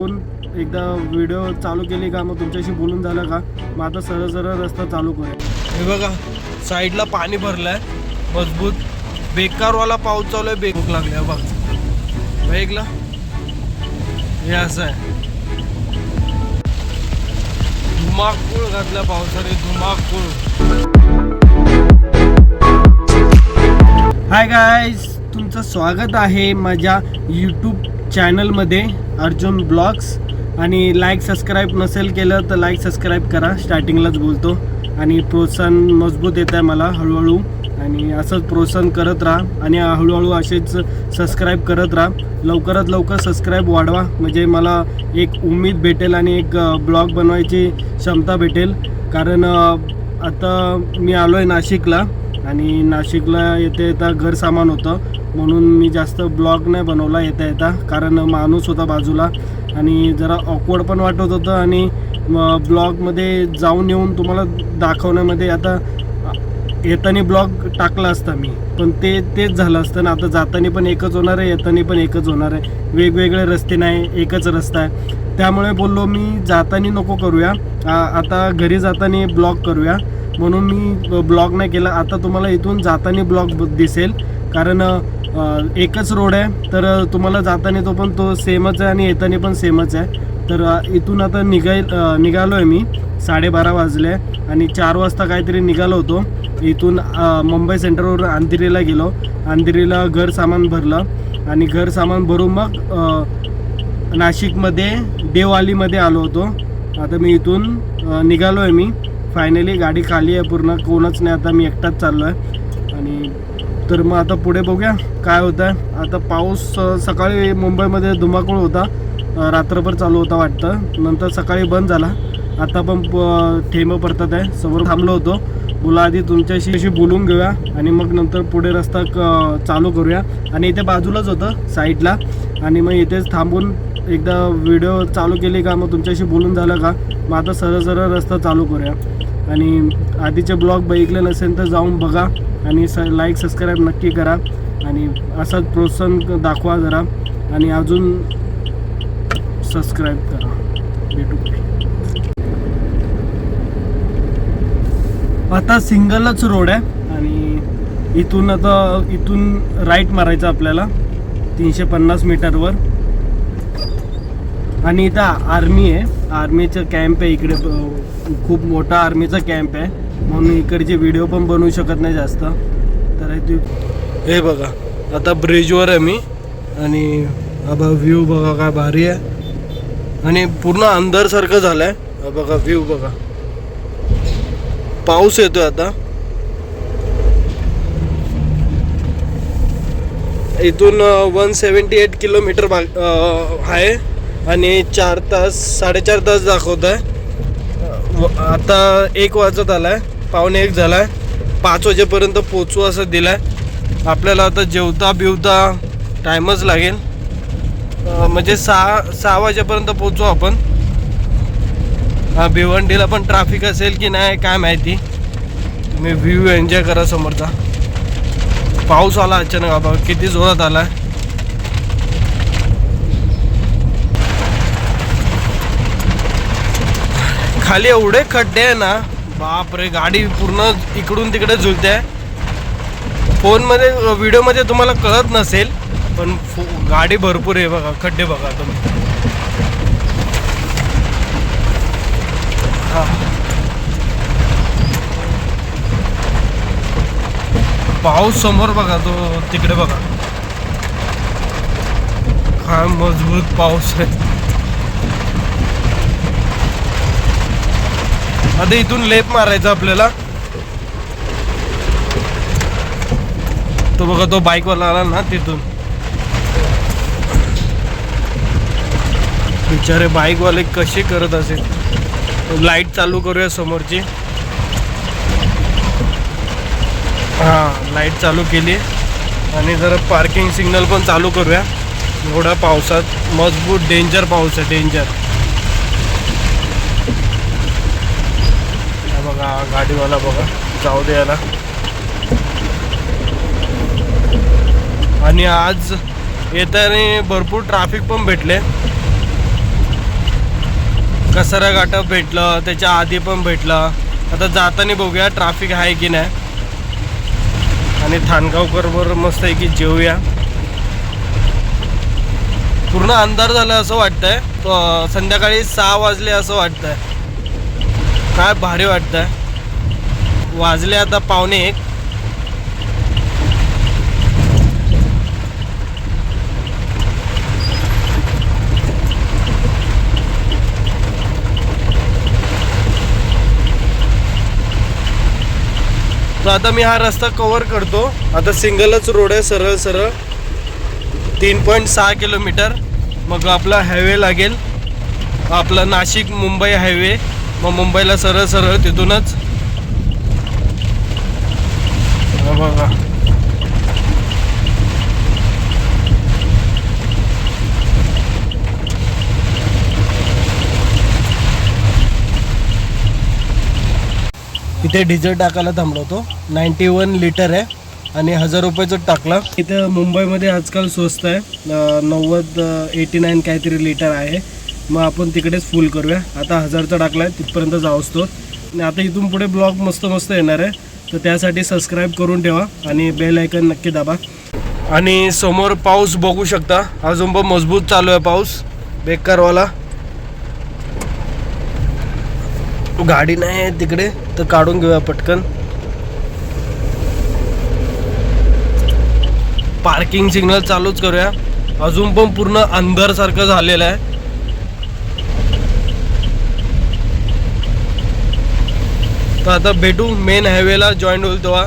एकदा व्हिडिओ चालू केली का मग तुमच्याशी बोलून झालं का मग आता सरळ सरळ रस्ता चालू करूया। हे बघा साईडला पाणी भरलंय मजबूत, बेकारवाला पाऊस चालू आहे, बेभूक लागल्या बघा ऐकला हे असं आहे। धुमाकूळ घातल्या पावसाने धुमाकूळ। हाय गाईज, तुमचं स्वागत आहे माझ्या यूट्यूब चॅनलमध्ये अर्जुन ब्लॉग्स। आणि लाईक सबस्क्राईब नसेल केलं तर लाईक सबस्क्राईब करा, स्टार्टिंगलाच बोलतो। आणि प्रोत्साहन मजबूत येत आहे मला हळूहळू, आणि असंच प्रोत्साहन करत राहा आणि हळूहळू असेच सबस्क्राईब करत राहा। लवकरात लवकर सबस्क्राईब वाढवा, म्हणजे मला एक उमेद भेटेल आणि एक ब्लॉग बनवायची क्षमता भेटेल। कारण आता मी आलो आहे नाशिकला, आणि नाशिकला येता घर सामान होतं म्हणून मी जास्त ब्लॉग नाही बनवला येता कारण माणूस होता बाजूला आणि जरा ऑकवर्ड पण वाटत होतं। आणि ब्लॉगमध्ये जाऊन येऊन तुम्हाला दाखवण्यामध्ये आता येताना ब्लॉग टाकला असता मी, पण तेच झालं असतं ना। आता जाताना पण एकच होणार आहे, येताना पण एकच होणार आहे, वेगवेगळे रस्ते नाही, एकच रस्ता आहे। त्यामुळे बोललो मी जाताना नको करूया, आता घरी जाताना ब्लॉग करूया, म्हणून मी ब्लॉग नाही केला। आता तुम्हाला इथून जाताना ब्लॉग दिसेल, कारण एकच रोड आहे, तर तुम्हाला जाताना तो सेमच आहे आणि येताना पण सेमच आहे। तर इथून आता निघालो आहे मी, 12:30 वाजले आणि 4 वाजता काहीतरी निघालो होतो इथून। मुंबई सेंटरवर अंधेरीला गेलो, अंधेरीला घर सामान भरलं आणि घर सामान भरून मग नाशिकमध्ये देववालीमध्ये आलो होतो। आता मी इथून निघालो आहे, मी फायनली गाडी खाली आहे पूर्ण, कोणच नाही, आता मी एकटाच चाललो आहे। आणि तर मग आता पुढे बघूया काय होतं आहे। आता पाऊस सकाळी मुंबईमध्ये धुमाकूळ होता, रात्रभर चालू होता वाटतं, नंतर सकाळी बंद झाला, आता पण थेंब पडतात आहे। समोर थांबलो होतो, बोला आधी तुमच्याशी बोलून घेऊया आणि मग नंतर पुढे रस्ता चालू करूया। आणि इथे बाजूलाच होतं साईडला, आणि मग इथेच थांबून एकदा व्हिडिओ चालू केली का मग तुमच्याशी बोलून झालं का मग आता सरळ सरळ रस्ता चालू करूया। आणि आधीचे ब्लॉग बघितले नसेल तर जाऊन बघा आणि लाईक सबस्क्राईब नक्की करा आणि असंच प्रोत्साहन दाखवा जरा, आणि अजून सबस्क्राईब करा। भेटू आता सिंगलच रोड आहे आणि इथून राईट मारायचं आपल्याला 350 मीटरवर। आणि इथं आर्मी आहे, आर्मीचं कॅम्प आहे इकडे, खूप मोठा आर्मीचा कॅम्प आहे, म्हणून इकडचे व्हिडिओ पण बनवू शकत नाही जास्त। तर हे बघा आता ब्रिजवर आहे मी, आणि बघा व्ह्यू बघा काय भारी आहे, आणि पूर्ण अंधारसारखं झालं आहे बघा, व्ह्यू बघा। पाऊस येतोय आता, इथून 178 किलोमीटर आहे आणि 4-4.5 तास दाखवत आहे। आता 1 वाजत आलाय, 1:45 झालाय, 5 वाजेपर्यंत पोचू असं दिलाय आपल्याला। आता जेवता बिवता टाइमच लागेल, म्हणजे 6 वाजेपर्यंत पोचू आपण। भिवंडीला पण ट्रॅफिक असेल की नाही काय माहिती, तुम्ही व्ह्यू एन्जॉय करा समोरचा। पाऊस आला अचानक, बाबा किती जोरात आलाय। खाली एवढे खड्डे आहे ना, बापरे, गाडी पूर्ण इकडून तिकडे झुलते। फोनमध्ये व्हिडिओमध्ये तुम्हाला कळत नसेल, पण गाडी भरपूर आहे बघा, खड्डे बघा तुम्ही। हा पाऊस समोर बघा, तो तिकडे बघा, हा मजबूत पाऊस आहे। आता इथून लेप मारायचा आपल्याला, तो बघा तो बाईकवाला आला ना तिथून, बिचारे बाईकवाले कसे करत असेल। लाईट चालू करूया समोरची, हां लाईट चालू केली, आणि जरा पार्किंग सिग्नल पण चालू करूया। एवढ्या पावसात मजबूत डेंजर पाऊस आहे, डेंजर। बघा गाडीवाला बघा, जाऊ दे याला। आणि आज येताना भरपूर ट्रॅफिक पण भेटले, कसारा घाटा भेटलं, त्याच्या आधी पण भेटलं. आता जाताना बघूया ट्रॅफिक आहे की नाही. आणि थानगावकरवर मस्त आहे की जेवूया. पूर्ण अंधार झाला असं वाटतंय. संध्याकाळी 6 वाजले असं वाटतंय. काय भारी वाटतंय. वाजले आता 1:45. तर आता मी हा रस्ता कव्हर करतो. आता सिंगलच रोड आहे, सरळ सरळ 3.6 किलोमीटर. मग आपला हायवे लागेल, आपला नाशिक मुंबई हायवे. मग मुंबईला सरळ सरळ तिथूनच बघा. इथे डिझेल टाकायला थांबलो. 91 लिटर आहे आणि 1000 रुपयाचं टाकलं. इथे मुंबईमध्ये आजकाल स्वस्त आहे, 89 काहीतरी लिटर आहे. मग आपण तिकडेच फुल करूया. आता 1000चा टाकला आहे, तिथपर्यंत जाऊ असतो. आणि आता इथून पुढे ब्लॉग मस्त मस्त येणार आहे. तर त्यासाठी सबस्क्राईब करून ठेवा आणि बेल आयकन नक्की दाबा. आणि समोर पाऊस बघू शकता, अजून पण मजबूत चालू आहे पाऊस बेकारवाला. गाडी नाही आहे तिकडे, तर काढून घेऊया पटकन. पार्किंग सिग्नल चालूच करूया. अजून पण पूर्ण अंधार सारखं झालेलं आहे. तर आता भेटू मेन हायवेला जॉईन होईल तेव्हा.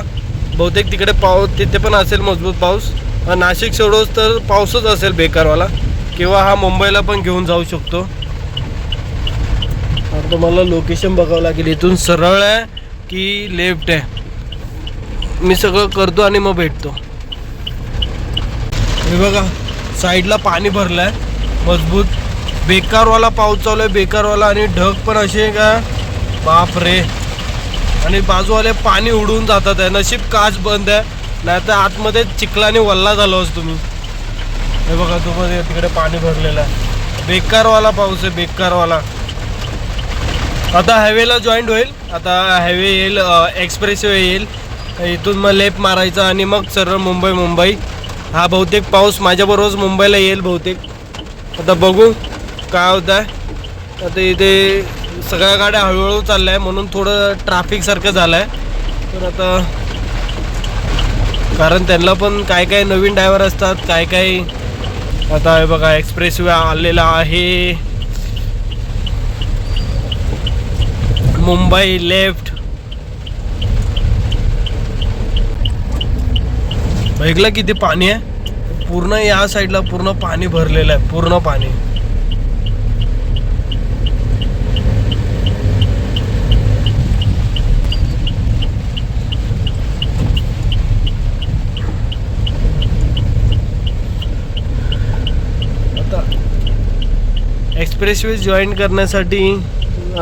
बहुतेक तिकडे पाऊस, तिथे पण असेल मजबूत पाऊस. नाशिक सोडोस तर पाऊसच असेल बेकारवाला, किंवा हा मुंबईला पण घेऊन जाऊ शकतो. आता मला लोकेशन बघावं लागेल, इथून सरळ आहे की लेफ्ट आहे. मी सगळं करतो आणि मग भेटतो. हे बघा साईडला पाणी भरलं आहे मजबूत. बेकारवाला पाऊस चालू आहे, बेकारवाला. आणि ढग पण असे का बाप रे. आणि बाजूवाले पाणी उडून जातात आहे. नशीब काच बंद आहे, नाही तर आतमध्ये चिखलाने वल्ला झालो असतो मी. हे बघा तुम्हाला तिकडे पाणी भरलेलं आहे. बेकारवाला पाऊस आहे, बेकारवाला. आता हायवेला जॉईंट होईल. आता हायवे येईल, एक्सप्रेसवे येईल. इथून मग लेफ्ट मारायचा आणि मग सरळ मुंबई. हा बहुतेक पाऊस माझ्याबरोबरच मुंबईला येईल बहुतेक. आता बघू काय होत आहे. आता इथे सगळ्या गाड्या हळूहळू चालल्या आहे, म्हणून थोडं ट्रॅफिक सारखं झालं आहे. तर आता कारण त्यांना पण काय काय नवीन ड्रायव्हर असतात, काय काय. आता हे बघा एक्सप्रेसवे आलेला आहे. मुंबई लेफ्ट. बघला किती पाणी आहे. पूर्ण या साईडला पूर्ण पाणी भरलेलं आहे, पूर्ण पाणी. आता एक्सप्रेसवे जॉईन करण्यासाठी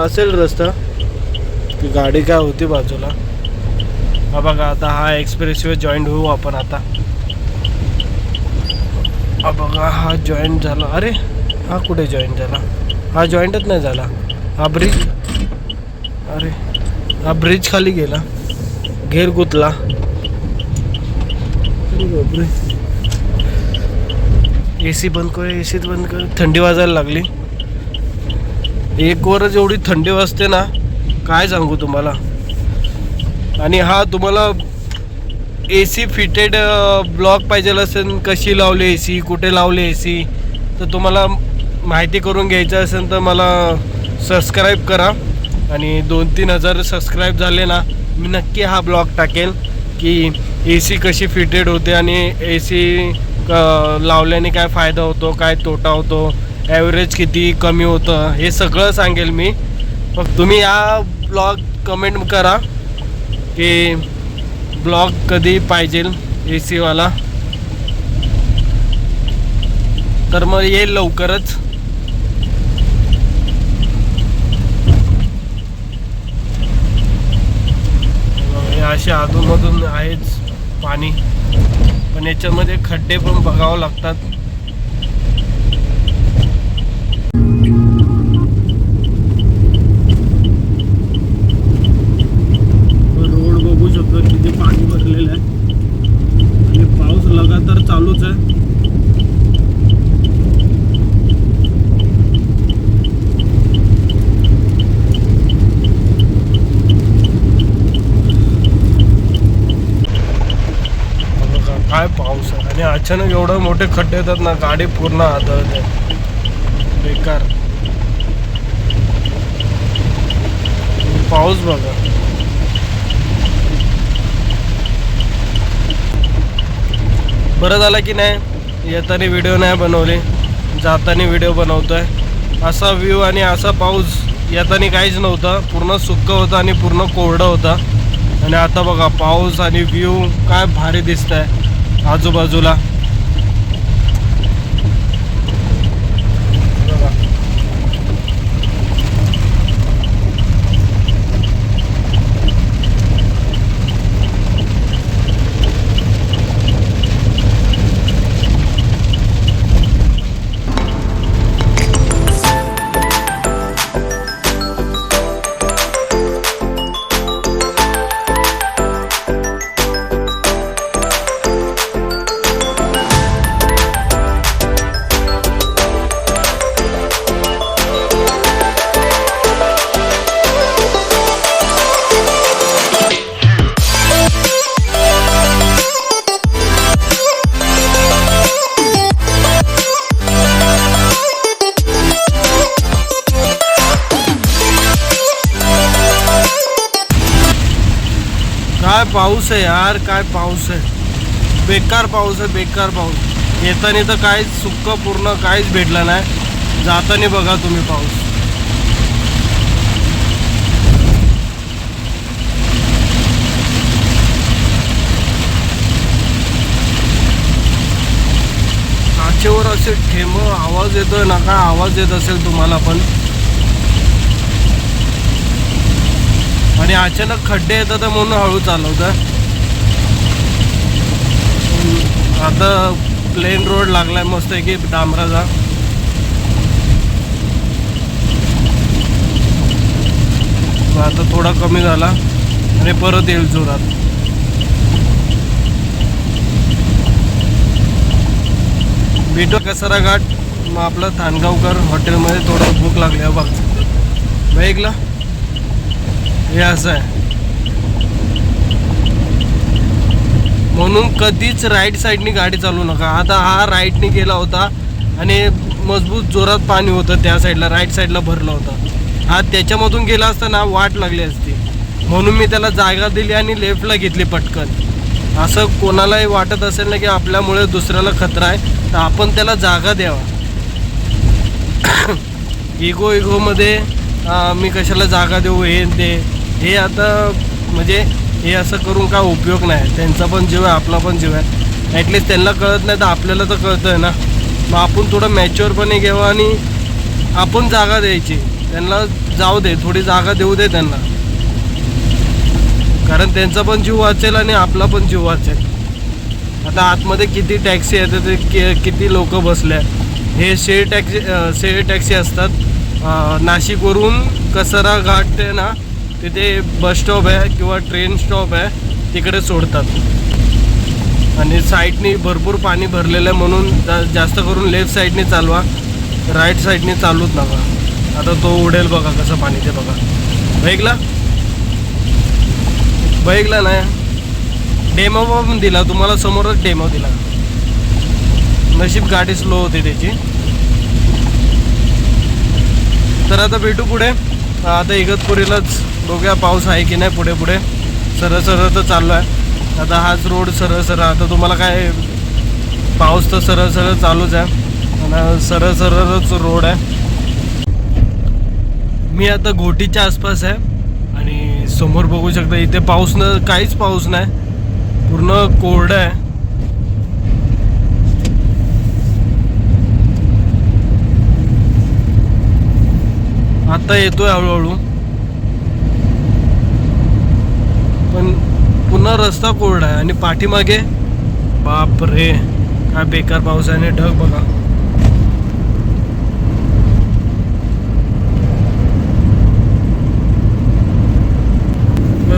असेल रस्ता. ती गाडी काय होती बाजूला. हा बघा आता हा एक्सप्रेसवे जॉईंट होऊ आपण आता. हा बघा हा जॉईंट झाला. अरे हा कुठे जॉईंट झाला. हा जॉईंटच नाही झाला. हा ब्रिज. अरे हा ब्रिज खाली गेला, घेर गुतला. एसी बंद कर, एसी बंद कर. थंडी वाजायला लागली. एक वरच एवढी थंडी वाजते ना, काय सांगू तुम्हाला. आणि हा तुम्हाला AC फिटेड ब्लॉक पाहिजे असेल, कशी लावली AC, कुठे लावली AC, तर तुम्हाला माहिती करून घ्यायचं असेल तर मला सबस्क्राईब करा. आणि 2-3 हजार सबस्क्राईब झाले ना, मी नक्की हा ब्लॉग टाकेल की AC कशी फिटेड होते आणि AC लावल्याने काय फायदा होतो, काय तोटा होतो, ॲव्हरेज किती कमी होतं, हे सगळं सांगेल मी. मग तुम्ही या ब्लॉग कमेंट करा की ब्लॉग कधी पाहिजे AC वाला, तर मग येईल लवकरच. असे अधूनमधून आहेच पाणी, पण याच्यामध्ये खड्डे पण बघावं लागतात. अचानक एवढे मोठे खड्डे येतात ना, गाडी पूर्ण आदळते, बेकार. पाऊस बघा. बरं झालं की नाही येताना व्हिडिओ नाही बनवले, जाताना व्हिडिओ बनवतोय. असा व्ह्यू आणि असा पाऊस येताना काहीच नव्हता, पूर्ण सुक्क होता आणि पूर्ण कोरडं होता. आणि आता बघा पाऊस आणि व्ह्यू काय भारी दिसत आहे आजूबाजूला. काय पाऊस आहे यार, काय पाऊस आहे, बेकार पाऊस आहे, बेकार पाऊस. येताना तर काहीच सुक्क पूर्ण काहीच भेटलं नाही, जाताना बघा तुम्ही पाऊस. काचेवर असे ठेम आवाज येतोय ना, काय आवाज येत असेल तुम्हाला पण. आणि अचानक खड्डे येतात म्हणून हळू चालवतं. आता प्लेन रोड लागलाय मस्त आहे की डांबराचा. आता थोडा कमी झाला आणि परत येईल जोरात. भेटू कसारा घाट. मग आपलं थानगावकर हॉटेलमध्ये थोडं भूक लागली आहे बघ. ऐकला हे असं आहे. म्हणून कधीच राईट साईडनी गाडी चालवू नका. आता हा राईटनी गेला होता आणि मजबूत जोरात पाणी होतं त्या साईडला, राईट साईडला भरलं होतं. हा त्याच्यामधून गेला असताना वाट लागली असती, म्हणून मी त्याला जागा दिली आणि लेफ्टला घेतली पटकन. असं कोणालाही वाटत असेल ना की आपल्यामुळे दुसऱ्याला खतरा आहे, तर आपण त्याला जागा द्यावा. इगोमध्ये मी कशाला जागा देऊ हे आता म्हणजे हे असं करून काय उपयोग नाही. त्यांचा पण जीव आहे, आपला पण जीव आहे. ॲटलिस्ट त्यांना कळत नाही तर आपल्याला तर कळतं आहे ना. मग आपण थोडं मॅच्युअरपणे घ्यावं आणि आपण जागा द्यायची त्यांना. जाऊ दे, थोडी जागा देऊ दे त्यांना, कारण त्यांचा पण जीव वाचेल आणि आपला पण जीव वाचेल. आता आतमध्ये किती टॅक्सी येतात, किती लोक बसले. हे शेअर टॅक्सी असतात. नाशिकवरून कसारा घाट आहे ना, तिथे बस स्टॉप आहे किंवा ट्रेन स्टॉप आहे, तिकडे सोडतात. आणि साईडनी भरपूर पाणी भरलेलं आहे म्हणून जास्त करून लेफ्ट साईडने चालवा, राईट साईडने चालूच नका. आता तो उडेल बघा कसं पाणी ते बघा. बघितला नाही, डेमो पण दिला तुम्हाला, समोरच डेमो दिला. नशीब गाडी स्लो होती त्याची. तर आता भेटू पुढे. आता इगतपुरीलाच बघूया पाऊस आहे की नाही. पुढे पुढे सरळ तर चाललो आहे. आता हाच रोड सरळ. आता तुम्हाला काय, पाऊस तर सरळ चालूच आहे आणि सरळच रोड आहे. मी आता घोटीच्या आसपास आहे आणि समोर बघू शकता इथे काहीच पाऊस नाही, पूर्ण कोरडं आहे. आता येतोय हळूहळू, पण पुन्हा रस्ता कोरडा आहे. आणि पाठीमागे बाप रे काय बेकार पाऊस आहे. आणि ढग बघा.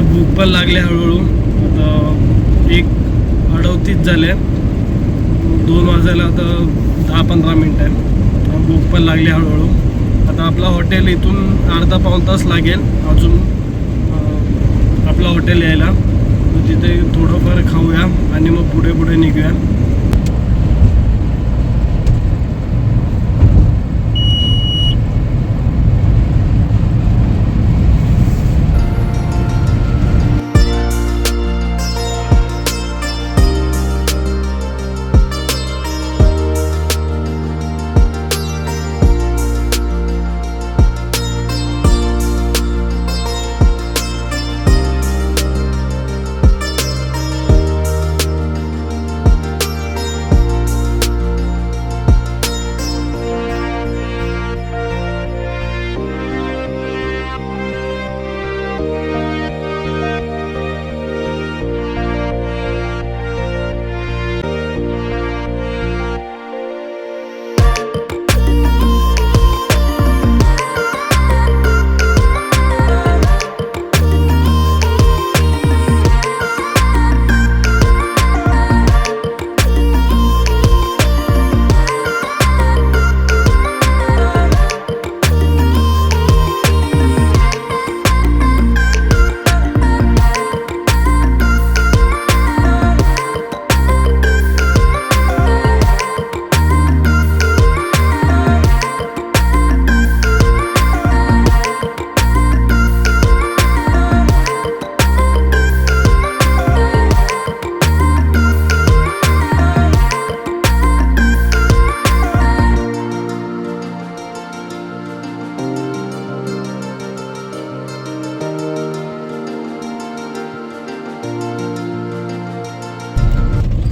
भूक पण लागले हळूहळू. आता 1:38 झाले, 2 वाजायला आता 10-15 मिनिट आहे. भूक पण लागली हळूहळू. आता आपला हॉटेल इथून अर्धा-पाऊण तास लागेल अजून आपलं हॉटेल यायला. तिथे थोडंफार खाऊया आणि मग पुढे निघूया.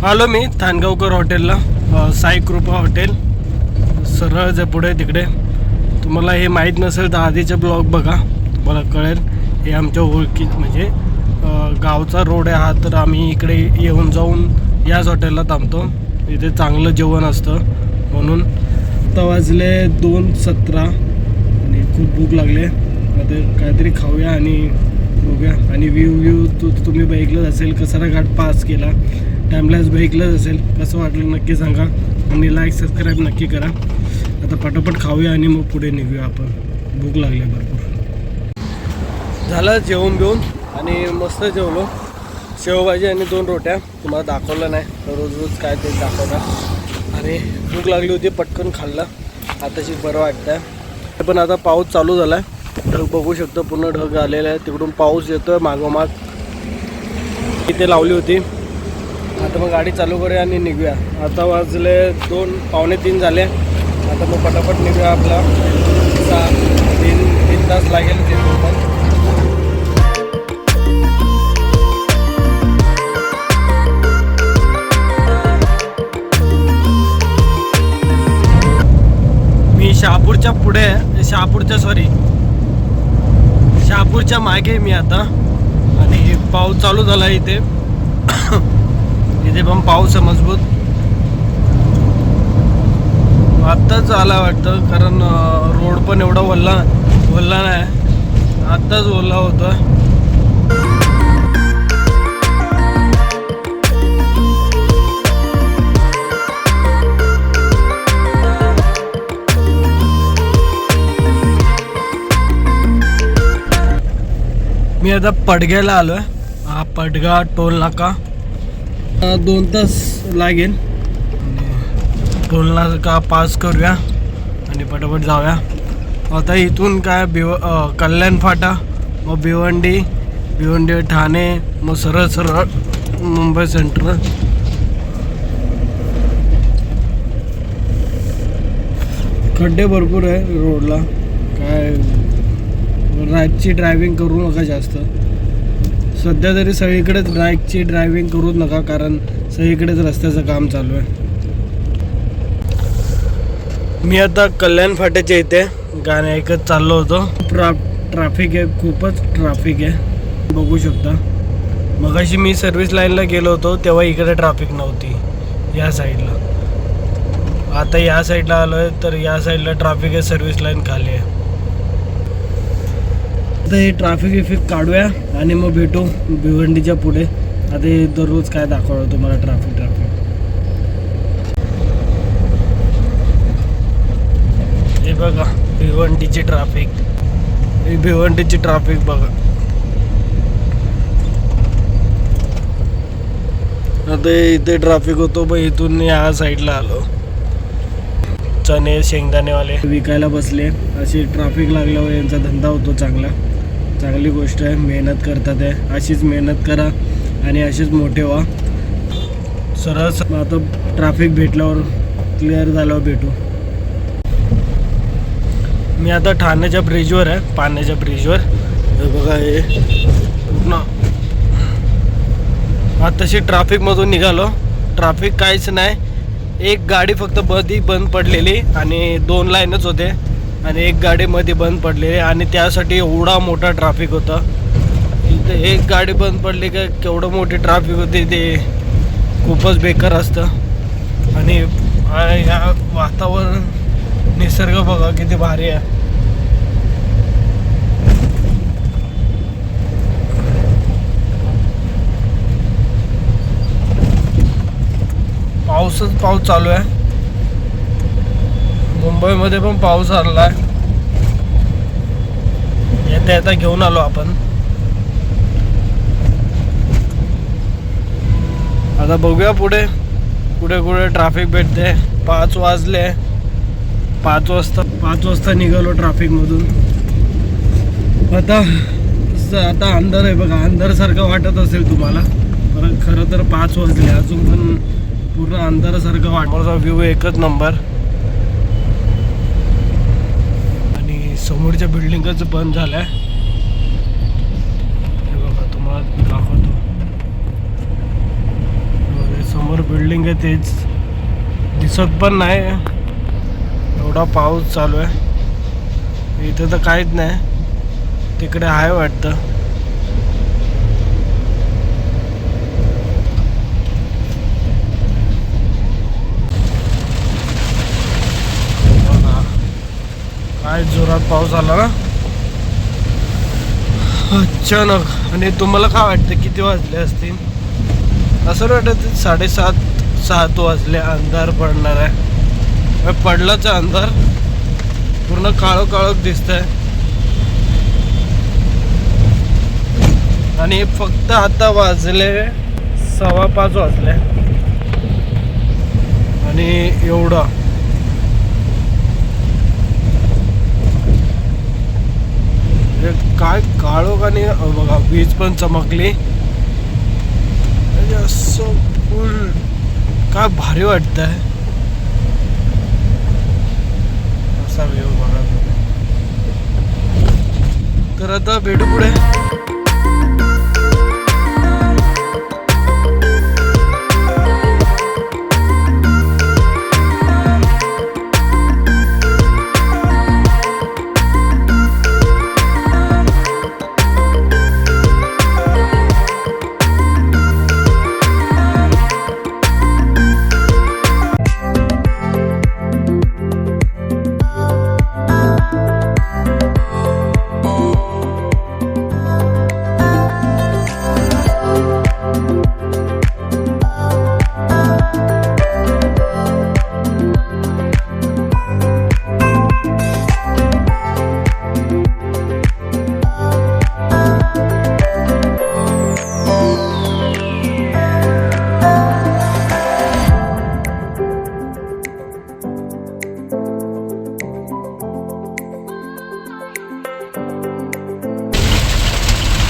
आलो मी थानगावकर हॉटेलला, साई कृपा हॉटेल सरळ जे पुढे तिकडे. तुम्हाला हे माहीत नसेल तर आधीचे ब्लॉग बघा, तुम्हाला कळेल. हे आमच्या ओळखी म्हणजे गावचा रोड आहे हा, तर आम्ही इकडे येऊन जाऊन याच हॉटेलला थांबतो. इथे चांगलं जेवण असतं म्हणून. आता वाजले 2:17 आणि खूप भूक लागली. आता काहीतरी खाऊया आणि बघूया. आणि व्ह्यू तुम्ही बघितलंच असेल, कसारा घाट पास केला, टाइमलॅस बघितलंच असेल. कसं वाटलं नक्की सांगा आणि लाईक सबस्क्राईब नक्की करा. आता पटापट खाऊया आणि मग पुढे निघूया आपण. भूक लागली भरपूर. झालं जेवण घेऊन आणि मस्त जेवलो. शेवभाजी आणि 2 रोट्या. तुम्हाला दाखवलं नाही, रोज रोज काय ते दाखवणार. आणि भूक लागली होती, पटकन खाल्लं. आताशी बरं वाटतं. पण आता पाऊस चालू झाला आहे. ढग बघू शकतो, पूर्ण ढग आलेला आहे. तिकडून पाऊस येतोय मागोमाग. इथे लावली होती. आता मग गाडी चालू करूया आणि निघूया. आता वाजले 2, पावणे 3 झाले. आता मग पटापट निघूया. आपला 3 तास लागेल तिथून पण. मी शहापूरच्या मागे मी आता. आणि पाऊस चालू झाला इथे. इथे पण पाऊस आहे मजबूत. आत्ताच आला वाटतं, कारण रोड पण एवढा वल्ला नाही. आत्ताच ओला होता. मी आता पडग्याला आलो आहे. हा पडगा टोल नाका. 2 तास लागेल. टोल नाका पास करूया आणि पटापट जाऊया. आता इथून काय कल्याण फाटा, मग भिवंडी ठाणे, मग सरळ मुंबई सेंट्रल. खड्डे भरपूर आहे रोडला. काय राईटची ड्रायव्हिंग करू नका जास्त. सध्या तरी सगळीकडेच राईटची ड्रायव्हिंग करू नका, कारण सगळीकडेच रस्त्याचं काम चालू आहे. मी आता कल्याण फाट्याच्या इथे गाणं ऐकत चाललो होतो. ट्रॅफिक आहे, खूपच ट्रॅफिक आहे, बघू शकता. मगाशी मी सर्व्हिस लाईनला गेलो होतो तेव्हा इकडे ट्रॅफिक नव्हती या साईडला. आता या साईडला आलो आहे, तर या साईडला ट्रॅफिक आहे, सर्व्हिस लाईन खाली आहे. आता हे ट्रॅफिक इफेक्ट काढूया आणि मग भेटू भिवंडीच्या पुढे. आता हे दररोज काय दाखवलं तुम्हाला ट्रॅफिक. हे बघा भिवंडीची ट्रॅफिक बघा. आता इथे ट्रॅफिक होतो, पण इथून या साईडला आलो. चणे शेंगदाणेवाले विकायला बसले. अशी ट्रॅफिक लागल्यावर यांचा धंदा होतो चांगली गोष्ट आहे. मेहनत करतात आहे. अशीच मेहनत करा आणि असेच मोठे व्हा. सरळ आता ट्रॅफिक भेटल्यावर क्लिअर झाल्यावर भेटू. मी आता ठाण्याच्या ब्रिजवर आहे, पाण्याच्या ब्रिजवर. हे बघा हे पूर्ण. आताशी ट्रॅफिकमधून निघालो. ट्रॅफिक काहीच नाही. एक गाडी फक्त बंद पडलेली आणि 2 लाईनच होते आणि एक गाडी मध्ये बंद पडलेली आणि त्यासाठी एवढा मोठा ट्रॅफिक होता. इथे एक गाडी बंद पडली का केवढं मोठी ट्रॅफिक होती. ते खूपच बेकार असतं. आणि या वातावरण निसर्ग बघा किती भारी आहे. पाऊस चालू आहे. मुंबईमध्ये पण पाऊस आला आहे. येता घेऊन आलो आपण. आता बघूया पुढे ट्रॅफिक भेटते. 5 वाजले. 5 वाजता निघालो ट्रॅफिकमधून. आता अंधार आहे बघा. अंधारसारखं वाटत असेल तुम्हाला, पण खरं तर 5 वाजले. अजून पण पूर्ण अंधारासारखं वाटतं. व्ह्यू एकच नंबर. आणि समोरच्या बिल्डिंगच बंद झालंय. हे बघा तुम्हाला दाखवतो. समोर बिल्डिंग बिल्डिंग आहे तेच दिसत पण नाही, एवढा पाऊस चालू आहे. इथं तर काहीच नाही, तिकडे आहे वाटतं. काय जोरात पाऊस आला ना अचानक. आणि तुम्हाला काय वाटतं किती वाजले असतील? असं वाटत 7:30-7 वाजले, अंधार पडणार आहे. पडलाच अंधार, पूर्ण काळो काळोख दिसतंय. आणि फक्त आता वाजले 5:15 वाजले आणि एवढा काय काळोख. आणि बघा वीज पण चमकली, असं फुल काय भारी वाटतंय. असा व्ह्यू बघा. तर आता भेटू पुढे.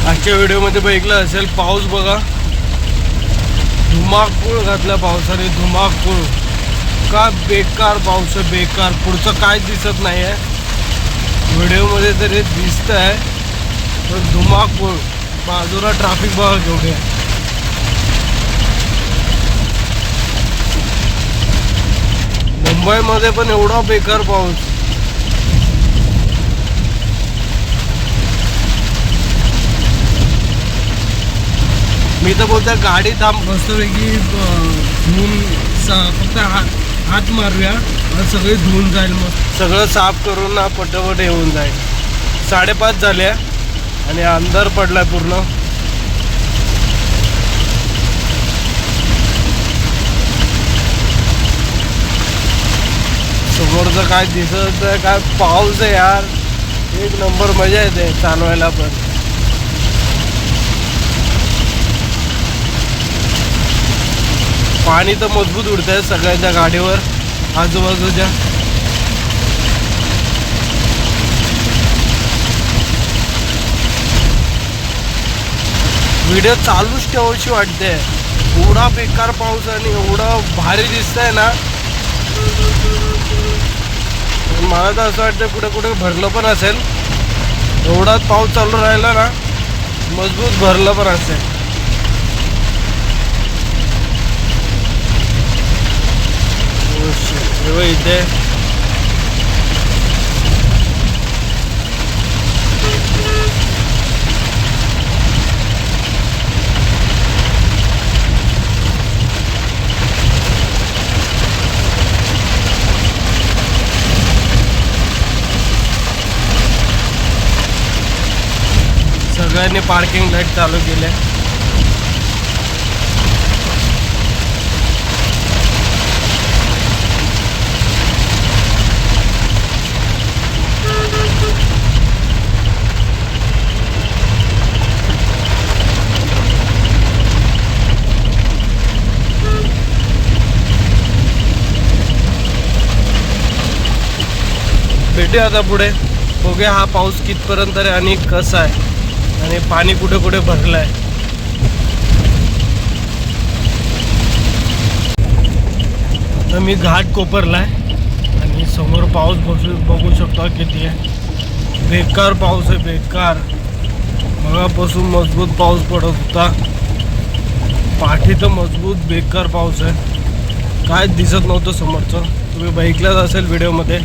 आजच्या व्हिडिओमध्ये बघितलं असेल पाऊस बघा, धुमाकूळ घातला पावसाने, धुमाकूळ. का बेकार पाऊस आहे, बेकार. पुढचं काय दिसत नाही आहे व्हिडिओमध्ये, तरी दिसत आहे पण धुमाकूळ. बाजूला ट्रॅफिक बघा केवढे आहे. मुंबईमध्ये पण एवढा बेकार पाऊस. मी तर बोलतो गाडी थांब, मस्तपैकी धुवून फक्त हात मारूया आणि सगळे धुवून जाईल. मग सगळं साफ करून ना पटापट येऊन जाईल. 5:30 झाल्या आणि अंधार पडलाय पूर्ण. समोरचं काय दिसत आहे, काय पाऊस आहे यार. एक नंबर मजा येते चालवायला पण. पाणी तर मजबूत उडतंय सगळ्यांच्या गाडीवर आजूबाजूच्या. व्हिडिओ चालूच ठेवायची वाटते, एवढा बेकार पाऊस आणि एवढा भारी दिसतंय ना. मला तर असं वाटतं कुठे कुठे भरलं पण असेल. एवढाच पाऊस चालू राहिला ना, मजबूत भरलं पण असेल. इथे सगळ्यांनी पार्किंग लाईट चालू केले. भेटूया आता पुढे, बघूया हा पाऊस कितपर्यंत आहे आणि कसा आहे आणि पाणी कुठे कुठे भरलं आहे. तर मी घाट कोपरलाय आणि समोर पाऊस बघू शकतो किती आहे. बेकार पाऊस आहे, बेकार. मगापासून मजबूत पाऊस पडत होता, पाठी तर मजबूत बेकार पाऊस आहे. काय दिसत नव्हतं समोरचं, तुम्ही बघितलंच असेल व्हिडिओमध्ये.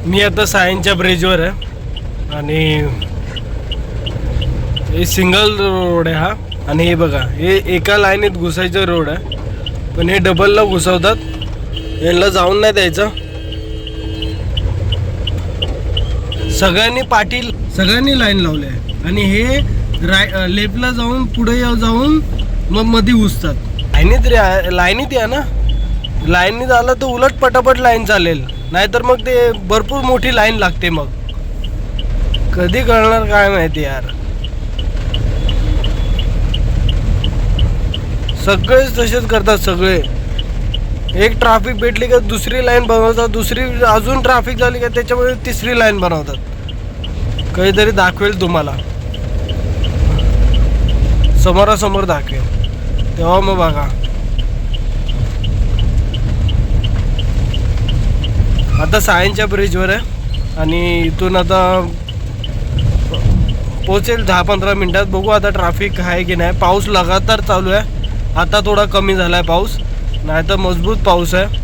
मी आता सायनच्या ब्रिजवर आहे आणि हे सिंगल रोड आहे हा. आणि हे बघा, हे एका लाईनीत घुसायचं रोड आहे, पण हे डबलला घुसवतात. यांना जाऊन नाही द्यायचं. सगळ्यांनी लाईन लावली आहे आणि हे लेफ्टला जाऊन पुढे जाऊन मग मध्ये घुसतात. लाईनीत या ना, लाईनीत आलं तर उलट पटापट लाईन चालेल, नाहीतर मग ते भरपूर मोठी लाईन लागते. मग कधी कळणार काय माहिती यार. सगळेच तसेच करतात सगळे. एक ट्रॅफिक भेटली का दुसरी लाईन बनवतात, दुसरी अजून ट्रॅफिक झाली का त्याच्यामुळे तिसरी लाईन बनवतात. काहीतरी दाखवेल तुम्हाला, समोरासमोर दाखवेल तेव्हा मग बघा. आता सायनच्या ब्रिजवर आहे आणि इथून आता पोहोचेल 10-15 मिनिटात. बघू आता ट्रॅफिक आहे की नाही. पाऊस लगातार चालू आहे. आता थोडा कमी झाला आहे पाऊस, नाही तर मजबूत पाऊस आहे.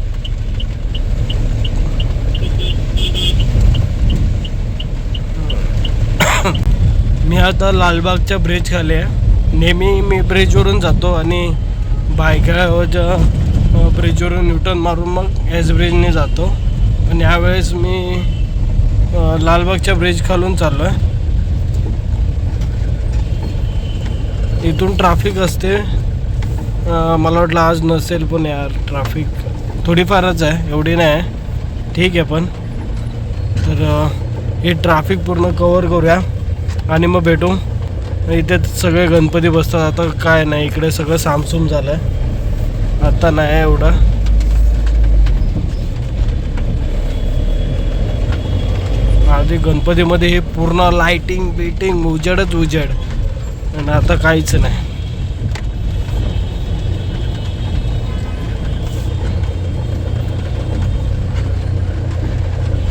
मी आता लालबागच्या ब्रिज खाली आहे. नेहमी मी ब्रिजवरून जातो आणि भायखळ्याच्या ब्रिजवरून न्यूटन मारून मग एस ब्रिजने जातो. आणि यावेळेस मी लालबागच्या ब्रिज खालून चाललो आहे. इथून ट्रॅफिक असते. मला वाटलं आज नसेल, पण यार ट्रॅफिक थोडीफारच आहे, एवढी नाही आहे. ठीक आहे, पण तर हे ट्रॅफिक पूर्ण कवर करूया आणि मग भेटू. इथे सगळे गणपती बसतात. आता काय नाही, इकडे सगळं सामसूम झालं आहे, आता नाही एवढं. आधी गणपतीमध्ये हे पूर्ण लाईटिंग बिटिंग उजेडच उजेड, आणि आता काहीच नाही.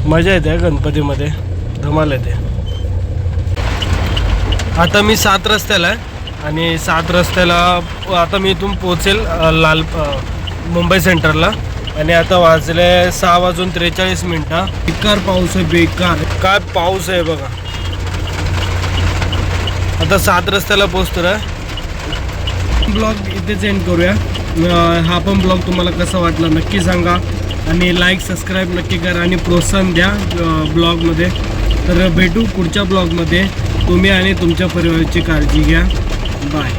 मजा येते गणपतीमध्ये, धमाल येते. आता मी 7 रस्त्याला आहे आणि 7 रस्त्याला आता मी इथून पोहोचेल मुंबई सेंटरला. आणि आता वाजले 6:43. बेकार पाऊस आहे, बेकार काय पाऊस आहे बघा. आता 7 रस्त्याला पोहोचतो रे. ब्लॉग इथेच एंड करूया. हा पण ब्लॉग तुम्हाला कसा वाटला नक्की सांगा आणि लाईक सबस्क्राईब नक्की करा आणि प्रोत्साहन द्या ब्लॉगमध्ये. तर भेटू पुढच्या ब्लॉगमध्ये. तुम्ही आणि तुमच्या परिवाराची काळजी घ्या. बाय.